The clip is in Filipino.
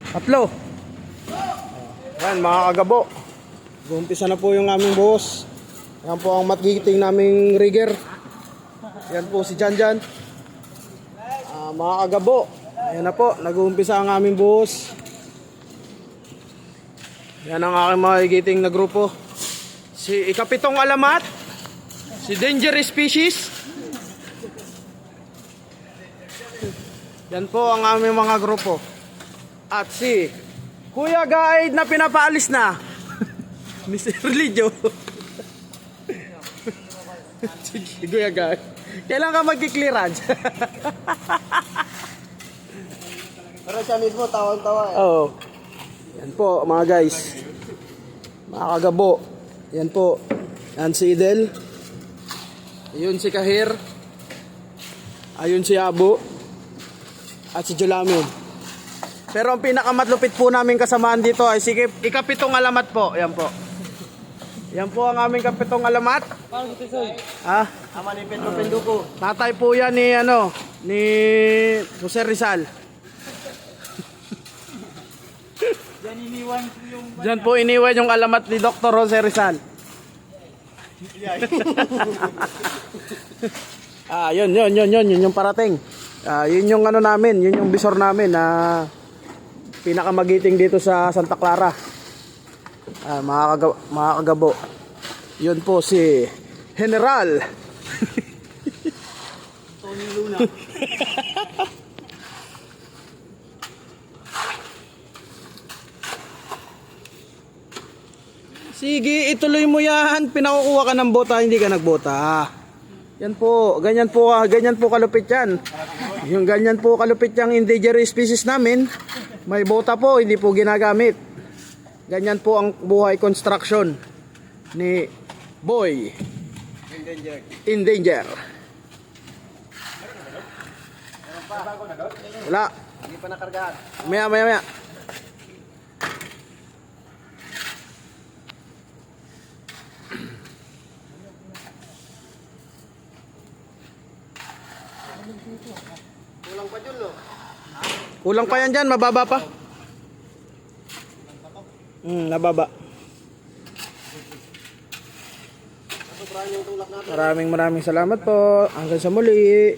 Tatlo. Yan mga kagabo. Umpisa na po yung aming boss. Yan po ang magiting naming rigger. Yan po si Janjan. Mga kagabo. Ayan na po, nag-uumpisa ang aming boss. Yan ang aking magiting na grupo. Si Ikapitong Alamat. Si Dangerous Species. Yan po ang aming mga grupo. At si Kuya Guide na pinapaalis na. Mr. Lijo. Si Kuya Guide. Kailan ka magki-clearance? Pero siya mismo tawang-tawa eh. Oo. Yan po mga guys. Mga kagabo. Yan po. Yan si Idel. Ayun si Kahir. Ayun si Abo. At si Julamin. Pero ang pinakamatlupit po namin kasamaan dito ay si Ikapitong Alamat po. Yan po. Yan po ang aming Kapitong Alamat. Ama ni Pedro Penduko. Tatay po yan ni ni Jose Rizal. Diyan po iniwan yung alamat ni Dr. Jose Rizal. Yun yung parating. Yun yung namin, yun yung bisor namin na pinakamagiting dito sa Santa Clara. Mga kagabo. Yun po si General Tony Luna. Sige, ituloy mo yan. Pinakukuha ka ng bota, hindi ka nagbota. Yan po, ganyan po kalupit yan. Yung ganyan po kalupit yung endangered species namin. May bota po, hindi po ginagamit. Ganyan po ang buhay construction ni Boy in danger. Wala. Hindi pa nakargahan. Maya. Kulang pa dyan, no? Kulang pa yan dyan, mababa pa. Nababa. Sobrahan yung tulak natin. Maraming salamat po. Hanggang sa muli.